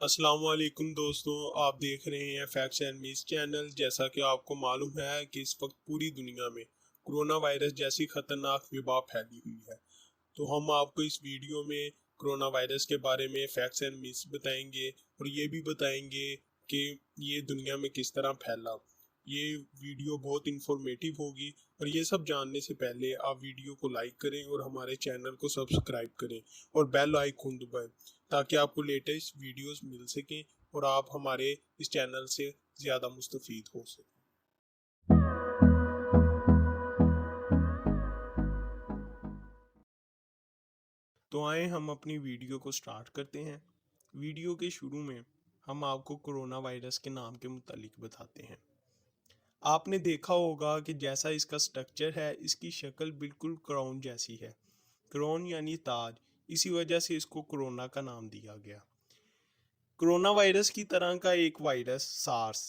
السلام علیکم دوستوں، آپ دیکھ رہے ہیں فیکٹس اینڈ میز چینل۔ جیسا کہ آپ کو معلوم ہے کہ اس وقت پوری دنیا میں کرونا وائرس جیسی خطرناک وبا پھیلی ہوئی ہے، تو ہم آپ کو اس ویڈیو میں کرونا وائرس کے بارے میں فیکٹس اینڈ میز بتائیں گے، اور یہ بھی بتائیں گے کہ یہ دنیا میں کس طرح پھیلا۔ یہ ویڈیو بہت انفارمیٹیو ہوگی، اور یہ سب جاننے سے پہلے آپ ویڈیو کو لائک کریں اور ہمارے چینل کو سبسکرائب کریں اور بیل آئیکن دبائیں، تاکہ آپ کو لیٹسٹ ویڈیوز مل سکیں اور آپ ہمارے اس چینل سے زیادہ مستفید ہو سکیں۔ تو آئیں ہم اپنی ویڈیو کو سٹارٹ کرتے ہیں۔ ویڈیو کے شروع میں ہم آپ کو کرونا وائرس کے نام کے متعلق بتاتے ہیں۔ آپ نے دیکھا ہوگا کہ جیسا اس کا سٹرکچر ہے، اس کی شکل بالکل کراؤن جیسی ہے۔ کراؤن یعنی تاج، اسی وجہ سے اس کو کرونا کا نام دیا گیا۔ کرونا وائرس کی طرح کا ایک وائرس سارس،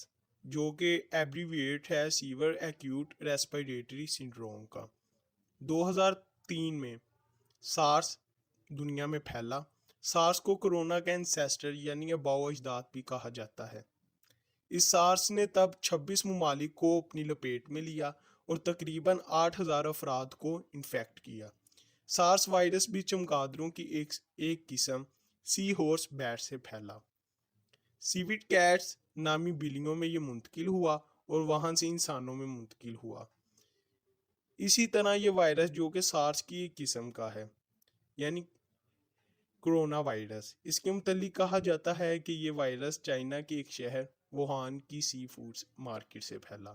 جو کہ ایبریویٹ ہے سیور ایکیوٹ ریسپیریٹری سنڈروم کا، 2003 میں سارس دنیا میں پھیلا۔ سارس کو کرونا کا انسیسٹر یعنی اباؤ اجداد بھی کہا جاتا ہے۔ اس سارس نے تب 26 ممالک کو اپنی لپیٹ میں لیا اور تقریباً 8,000 افراد کو انفیکٹ کیا۔ سارس وائرس بھی چمگادڑوں کی ایک قسم سی ہورس بیٹ سے پھیلا۔ سیویٹ کیٹس نامی بلیوں میں یہ منتقل ہوا اور وہاں سے انسانوں میں منتقل ہوا۔ اسی طرح یہ وائرس جو کہ سارس کی ایک قسم کا ہے یعنی کرونا وائرس، اس کے متعلق کہا جاتا ہے کہ یہ وائرس چائنا کے ایک شہر ووہان کی سی فوڈز مارکیٹ سے پھیلا۔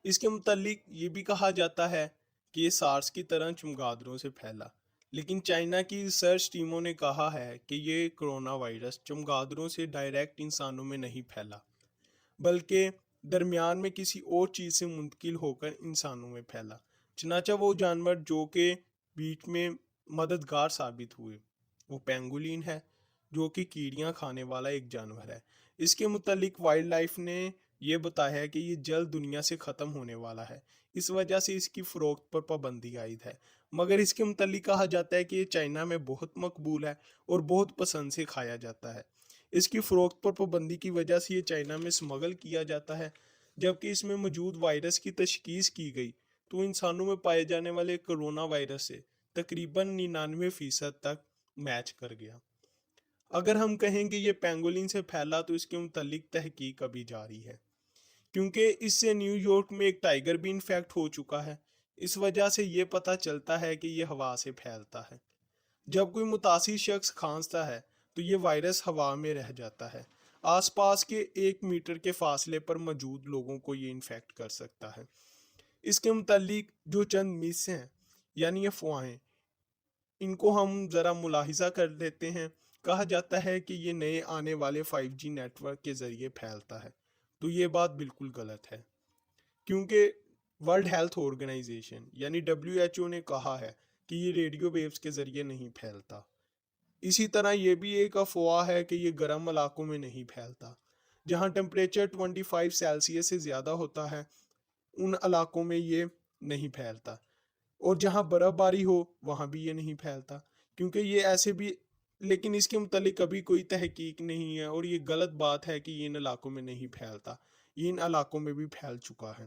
اس کے متعلق یہ بھی کہا جاتا ہے کہ یہ سارس کی طرح چمگادڑوں سے پھیلا، لیکن چائنا کی ریسرچ ٹیموں نے کہا ہے کہ یہ کرونا وائرس چمگادڑوں سے ڈائریکٹ انسانوں میں نہیں پھیلا، بلکہ درمیان میں کسی اور چیز سے منتقل ہو کر انسانوں میں پھیلا۔ چنانچہ وہ جانور جو کہ بیچ میں مددگار ثابت ہوئے وہ پینگولین ہے، جو کہ کیڑیاں کھانے والا ایک جانور ہے۔ اس کے متعلق وائلڈ لائف نے یہ بتایا ہے کہ یہ جلد دنیا سے ختم ہونے والا ہے، اس وجہ سے اس کی فروخت پر پابندی عائد ہے۔ مگر اس کے متعلق کہا جاتا ہے کہ یہ چائنا میں بہت مقبول ہے اور بہت پسند سے کھایا جاتا ہے۔ اس کی فروخت پر پابندی کی وجہ سے یہ چائنا میں سمگل کیا جاتا ہے، جبکہ اس میں موجود وائرس کی تشخیص کی گئی تو انسانوں میں پائے جانے والے کرونا وائرس سے تقریباً 99% تک میچ کر گیا۔ اگر ہم کہیں کہ یہ پینگولین سے پھیلا تو اس کے متعلق تحقیق ابھی جاری ہے، کیونکہ اس سے نیو یارک میں ایک ٹائیگر بھی انفیکٹ ہو چکا ہے۔ اس وجہ سے یہ پتہ چلتا ہے کہ یہ ہوا سے پھیلتا ہے۔ جب کوئی متاثر شخص کھانستا ہے تو یہ وائرس ہوا میں رہ جاتا ہے، آس پاس کے 1 میٹر کے فاصلے پر موجود لوگوں کو یہ انفیکٹ کر سکتا ہے۔ اس کے متعلق جو چند مس ہیں یعنی افواہیں، ان کو ہم ذرا ملاحظہ کر لیتے ہیں۔ کہا جاتا ہے کہ یہ نئے آنے والے 5G نیٹ ورک کے ذریعے پھیلتا ہے، تو یہ بات بالکل غلط ہے، کیونکہ ورلڈ ہیلتھ آرگنائزیشن یعنی WHO نے کہا ہے کہ یہ ریڈیو ویوز کے ذریعے نہیں پھیلتا۔ اسی طرح یہ بھی ایک افواہ ہے کہ یہ گرم علاقوں میں نہیں پھیلتا۔ جہاں ٹمپریچر 25 سیلسیس سے زیادہ ہوتا ہے ان علاقوں میں یہ نہیں پھیلتا، اور جہاں برف باری ہو وہاں بھی یہ نہیں پھیلتا، کیونکہ یہ ایسے بھی، لیکن اس کے متعلق ابھی کوئی تحقیق نہیں ہے، اور یہ غلط بات ہے کہ یہ ان علاقوں میں نہیں پھیلتا، یہ ان علاقوں میں بھی پھیل چکا ہے۔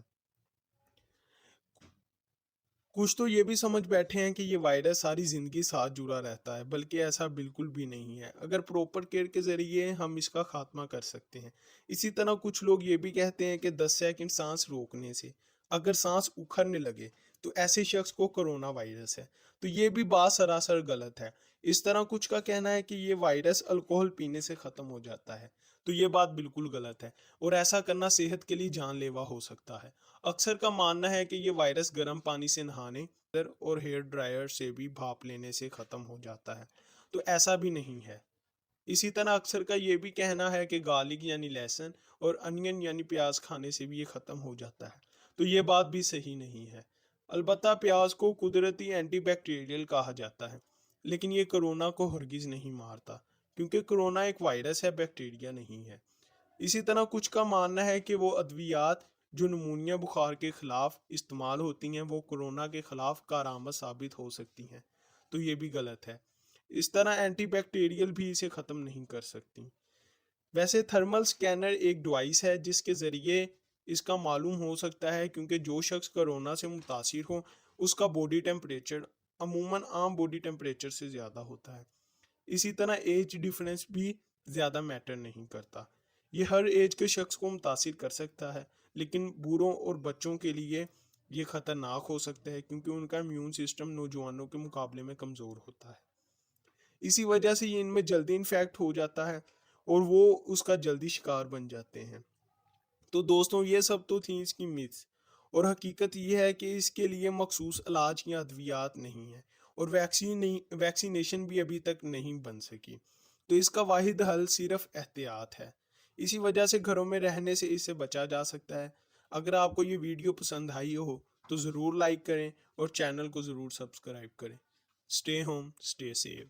کچھ تو یہ بھی سمجھ بیٹھے ہیں کہ یہ وائرس ساری زندگی ساتھ جڑا رہتا ہے، بلکہ ایسا بالکل بھی نہیں ہے۔ اگر پروپر کیئر کے ذریعے ہم اس کا خاتمہ کر سکتے ہیں۔ اسی طرح کچھ لوگ یہ بھی کہتے ہیں کہ 10 سیکنڈ سانس روکنے سے اگر سانس اکھڑنے لگے تو ایسے شخص کو کرونا وائرس ہے، تو یہ بھی بات سراسر غلط ہے۔ اس طرح کچھ کا کہنا ہے کہ یہ وائرس الکوہل پینے سے ختم ہو جاتا ہے، تو یہ بات بالکل غلط ہے، اور ایسا کرنا صحت کے لیے جان لیوا ہو سکتا ہے۔ اکثر کا ماننا ہے کہ یہ وائرس گرم پانی سے نہانے اور ہیئر ڈرائر سے بھی بھاپ لینے سے ختم ہو جاتا ہے، تو ایسا بھی نہیں ہے۔ اسی طرح اکثر کا یہ بھی کہنا ہے کہ گارلک یعنی لہسن اور انین یعنی پیاز کھانے سے بھی یہ ختم ہو جاتا ہے، تو یہ بات بھی صحیح نہیں ہے۔ البتہ پیاز کو قدرتی اینٹی بیکٹیریل کہا جاتا ہے، لیکن یہ کرونا کو ہرگز نہیں مارتا، کیونکہ کرونا ایک وائرس ہے، بیکٹیریا نہیں ہے۔ اسی طرح کچھ کا ماننا ہے کہ وہ ادویات جو نمونیا بخار کے خلاف استعمال ہوتی ہیں وہ کرونا کے خلاف کارآمد ثابت ہو سکتی ہیں، تو یہ بھی غلط ہے۔ اس طرح اینٹی بیکٹیریل بھی اسے ختم نہیں کر سکتی۔ ویسے تھرمل سکینر ایک ڈیوائس ہے جس کے ذریعے اس کا معلوم ہو سکتا ہے، کیونکہ جو شخص کرونا سے متاثر ہو اس کا باڈی ٹیمپریچر عموماً عام باڈی ٹیمپریچر سے زیادہ ہوتا ہے۔ اسی طرح ایج ڈیفرنس بھی زیادہ میٹر نہیں کرتا، یہ ہر ایج کے شخص کو متاثر کر سکتا ہے، لیکن بوڑھوں اور بچوں کے لیے یہ خطرناک ہو سکتا ہے کیونکہ ان کا امیون سسٹم نوجوانوں کے مقابلے میں کمزور ہوتا ہے۔ اسی وجہ سے یہ ان میں جلدی انفیکٹ ہو جاتا ہے اور وہ اس کا جلدی شکار بن جاتے ہیں۔ تو دوستوں یہ سب تو تھیں اس کی میتھس، اور حقیقت یہ ہے کہ اس کے لیے مخصوص علاج یا ادویات نہیں ہیں، اور ویکسینیشن بھی ابھی تک نہیں بن سکی۔ تو اس کا واحد حل صرف احتیاط ہے، اسی وجہ سے گھروں میں رہنے سے اس سے بچا جا سکتا ہے۔ اگر آپ کو یہ ویڈیو پسند آئی ہو تو ضرور لائک کریں اور چینل کو ضرور سبسکرائب کریں۔ Stay home, stay safe.